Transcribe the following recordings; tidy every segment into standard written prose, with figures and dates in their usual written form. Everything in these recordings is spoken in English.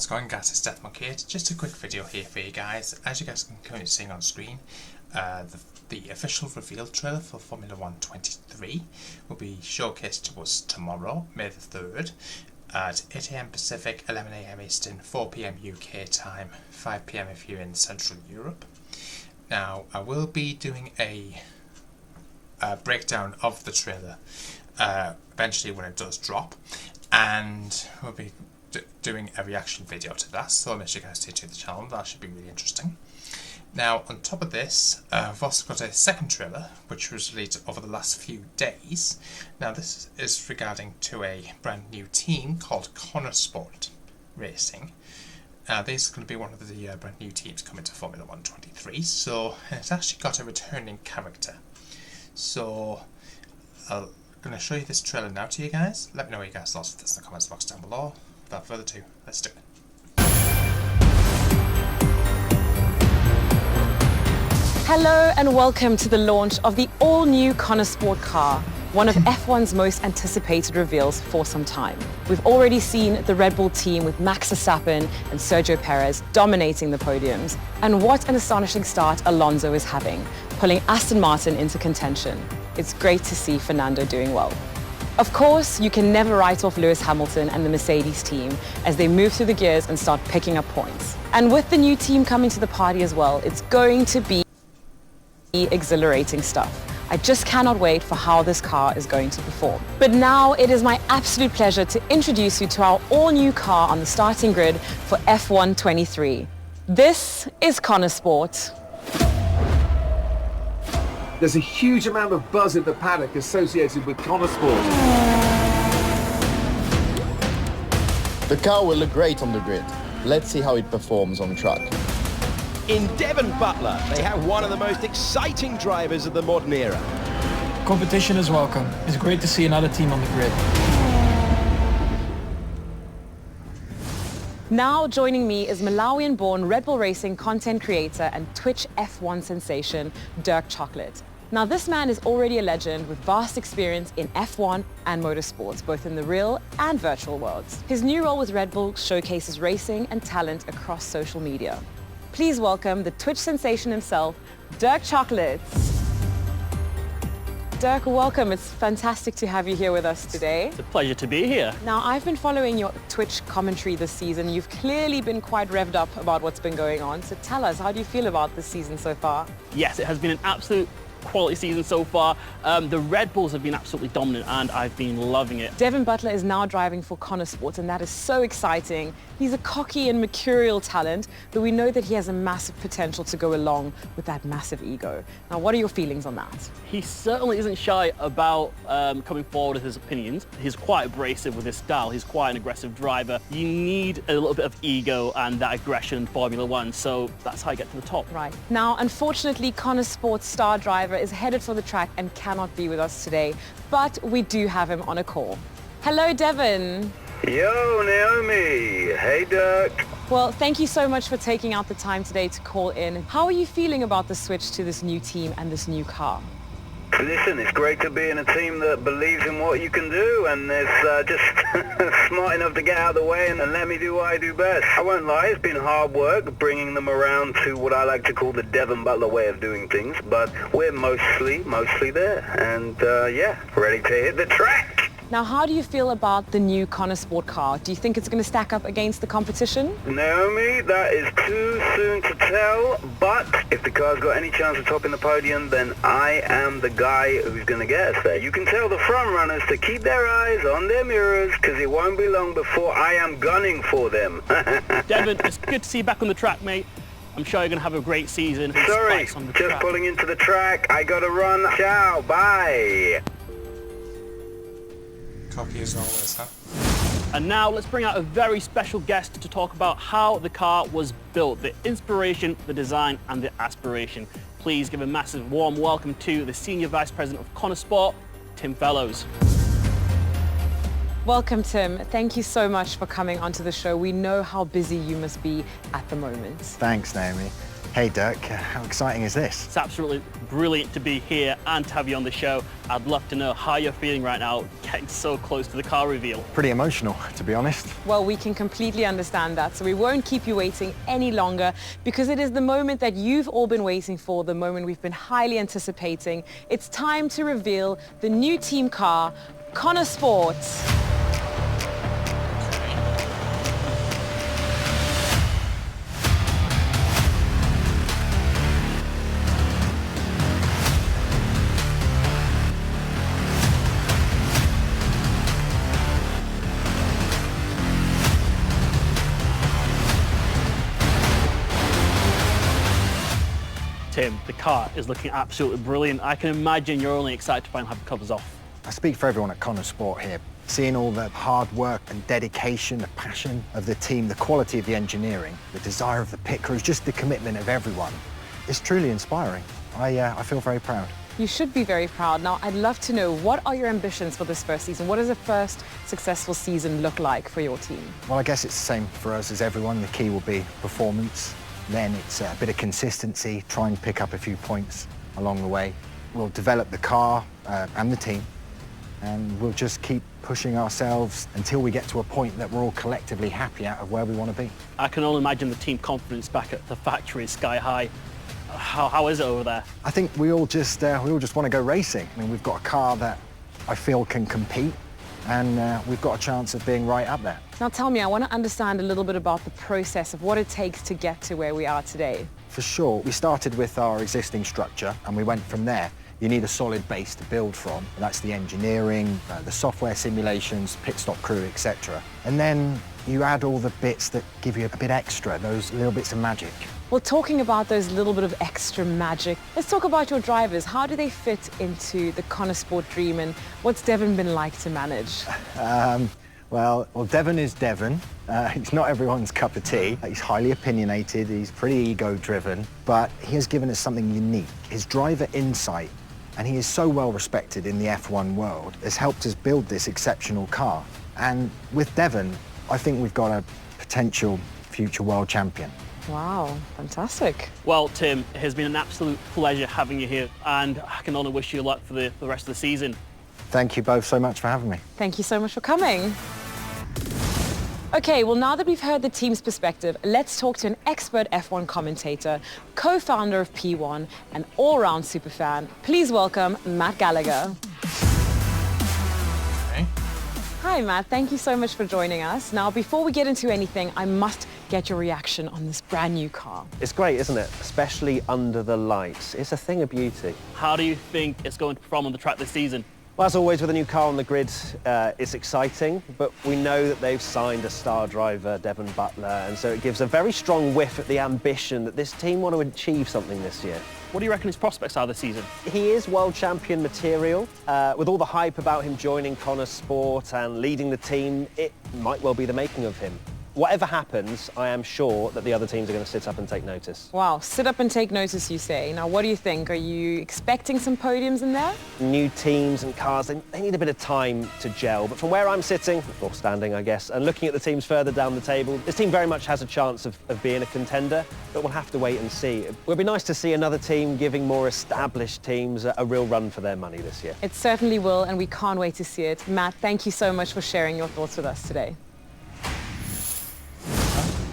going, guys? It's Deathmonkey here. Just a quick video here for you guys. As you guys can currently see on screen, the official reveal trailer for Formula 1 23 will be showcased to us tomorrow, May the 3rd, at 8 AM Pacific, 11 AM Eastern, 4 PM UK time, 5 PM if you're in Central Europe. Now, I will be doing a breakdown of the trailer eventually when it does drop, and we'll be doing a reaction video to that, so make sure you guys stay tuned to the channel. That should be really interesting. Now, on top of this, I've also got a second trailer which was released over the last few days. Now, this is regarding to a brand new team called Konnersport Racing. This is going to be one of the brand new teams coming to Formula 1 23, so it's actually got a returning character. So I'm going to show you this trailer now to you guys. Let me know what you guys thought of this in the comments box down below. Without further ado, let's do it. Hello and welcome to the launch of the all-new Konnersport car, one of F1's most anticipated reveals for some time. We've already seen the Red Bull team with Max Verstappen and Sergio Perez dominating the podiums. And what an astonishing start Alonso is having, pulling Aston Martin into contention. It's great to see Fernando doing well. Of course, you can never write off Lewis Hamilton and the Mercedes team as they move through the gears and start picking up points. And with the new team coming to the party as well, it's going to be exhilarating stuff. I just cannot wait for how this car is going to perform. But now it is my absolute pleasure to introduce you to our all-new car on the starting grid for F1 23. This is Konnersport. There's a huge amount of buzz in the paddock associated with Konnersport. The car will look great on the grid. Let's see how it performs on track. In Devon Butler, they have one of the most exciting drivers of the modern era. Competition is welcome. It's great to see another team on the grid. Now joining me is Malawian-born Red Bull Racing content creator and Twitch F1 sensation, Dirk Chocolate. Now this man is already a legend with vast experience in F1 and motorsports, both in the real and virtual worlds. His new role with Red Bull showcases racing and talent across social media. Please welcome the Twitch sensation himself, Dirk Chocolate. Dirk, welcome. It's fantastic to have you here with us today. It's a pleasure to be here. Now, I've been following your Twitch commentary this season. You've clearly been quite revved up about what's been going on. So tell us, how do you feel about this season so far? Yes, it has been an absolute quality season so far. The Red Bulls have been absolutely dominant and I've been loving it. Devon Butler is now driving for Konnersport and that is so exciting. He's a cocky and mercurial talent, but we know that he has a massive potential to go along with that massive ego. Now, what are your feelings on that? He certainly isn't shy about coming forward with his opinions. He's quite abrasive with his style. He's quite an aggressive driver. You need a little bit of ego and that aggression in Formula 1, so that's how you get to the top. Right. Now, unfortunately, Konnersport's star driver is headed for the track and cannot be with us today, but we do have him on a call. Hello, Devon. Yo, Naomi. Hey, Dirk. Well, thank you so much for taking out the time today to call in. How are you feeling about the switch to this new team and this new car? Listen, it's great to be in a team that believes in what you can do and is just smart enough to get out of the way and let me do what I do best. I won't lie, it's been hard work bringing them around to what I like to call the Devon Butler way of doing things, but we're mostly there. And yeah, ready to hit the track. Now, how do you feel about the new Konnersport car? Do you think it's going to stack up against the competition? Naomi, that is too soon to tell, but if the car's got any chance of topping the podium, then I am the guy who's going to get us there. You can tell the front runners to keep their eyes on their mirrors, because it won't be long before I am gunning for them. Devon, it's good to see you back on the track, mate. I'm sure you're going to have a great season. Sorry, just pulling into the track. I got to run. Ciao, bye. Cocky as always, huh? And now let's bring out a very special guest to talk about how the car was built, the inspiration, the design and the aspiration. Please give a massive warm welcome to the Senior Vice President of Konnersport, Tim Fellows. Welcome, Tim. Thank you so much for coming onto the show. We know how busy you must be at the moment. Thanks, Naomi. Hey Dirk, how exciting is this? It's absolutely brilliant to be here and to have you on the show. I'd love to know how you're feeling right now, getting so close to the car reveal. Pretty emotional, to be honest. Well, we can completely understand that, so we won't keep you waiting any longer because it is the moment that you've all been waiting for, the moment we've been highly anticipating. It's time to reveal the new team car, Konnersport. Tim, the car is looking absolutely brilliant. I can imagine you're only excited to finally have the covers off. I speak for everyone at Konnersport here. Seeing all the hard work and dedication, the passion of the team, the quality of the engineering, the desire of the pit crews, just the commitment of everyone, it's truly inspiring. I feel very proud. You should be very proud. Now, I'd love to know, what are your ambitions for this first season? What does a first successful season look like for your team? Well, I guess it's the same for us as everyone. The key will be performance. Then it's a bit of consistency, try and pick up a few points along the way. We'll develop the car and the team, and we'll just keep pushing ourselves until we get to a point that we're all collectively happy out of where we want to be. I can only imagine the team confidence back at the factory is sky high. How is it over there? I think we all just want to go racing. I mean, we've got a car that I feel can compete, and we've got a chance of being right up there. Now tell me, I want to understand a little bit about the process of what it takes to get to where we are today. For sure. We started with our existing structure and we went from there. You need a solid base to build from. That's the engineering, the software simulations, pit stop crew, etc. And then you add all the bits that give you a bit extra, those little bits of magic. Well, talking about those little bit of extra magic, let's talk about your drivers. How do they fit into the Konnersport dream, and what's Devon been like to manage? Well, Devon is Devon. It's not everyone's cup of tea. He's highly opinionated, he's pretty ego-driven, but he has given us something unique. His driver insight, and he is so well respected in the F1 world, has helped us build this exceptional car. And with Devon, I think we've got a potential future world champion. Wow, fantastic. Well, Tim, it has been an absolute pleasure having you here, and I can only wish you luck for the rest of the season. Thank you both so much for having me. Thank you so much for coming. Okay, well, now that we've heard the team's perspective, let's talk to an expert F1 commentator, co-founder of P1, and all-round superfan. Please welcome Matt Gallagher. Okay. Hi, Matt. Thank you so much for joining us. Now, before we get into anything, I must get your reaction on this brand new car. It's great, isn't it? Especially under the lights. It's a thing of beauty. How do you think it's going to perform on the track this season? Well, as always with a new car on the grid, it's exciting, but we know that they've signed a star driver, Devon Butler, and so it gives a very strong whiff at the ambition that this team want to achieve something this year. What do you reckon his prospects are this season? He is world champion material. With all the hype about him joining Konnersport and leading the team, it might well be the making of him. Whatever happens, I am sure that the other teams are going to sit up and take notice. Wow, sit up and take notice, you say. Now, what do you think? Are you expecting some podiums in there? New teams and cars, they need a bit of time to gel. But from where I'm sitting, or standing, I guess, and looking at the teams further down the table, this team very much has a chance of being a contender, but we'll have to wait and see. It would be nice to see another team giving more established teams a real run for their money this year. It certainly will, and we can't wait to see it. Matt, thank you so much for sharing your thoughts with us today.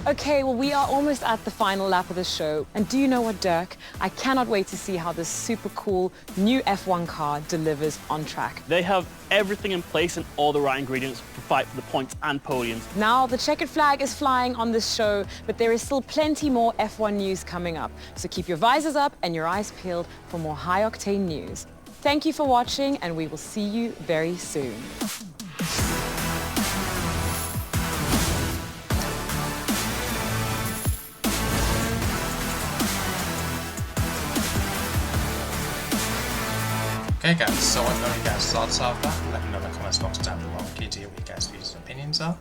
Okay, well, we are almost at the final lap of the show. And do you know what, Dirk? I cannot wait to see how this super cool new F1 car delivers on track. They have everything in place and all the right ingredients to fight for the points and podiums. Now, the checkered flag is flying on this show, but there is still plenty more F1 news coming up. So keep your visors up and your eyes peeled for more high-octane news. Thank you for watching, and we will see you very soon. Okay guys, so I know you guys' thoughts of that. Let me know in the comments box down below. Key to hear what you guys' views and opinions are.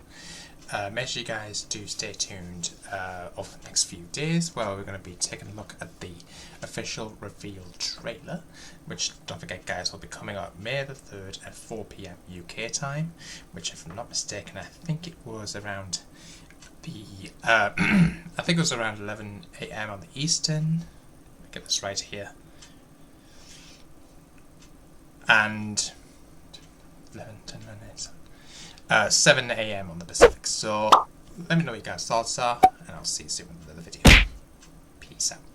Make sure you guys do stay tuned over the next few days, where we're going to be taking a look at the official reveal trailer, which, don't forget guys, will be coming out May the 3rd at 4 PM UK time, which, if I'm not mistaken, I think it was around the I think it was around 11 AM on the Eastern. Get this right here. And 11, 10, 9, 8, 7 AM on the Pacific. So let me know what your guys' thoughts are, and I'll see you soon in another video. Peace out.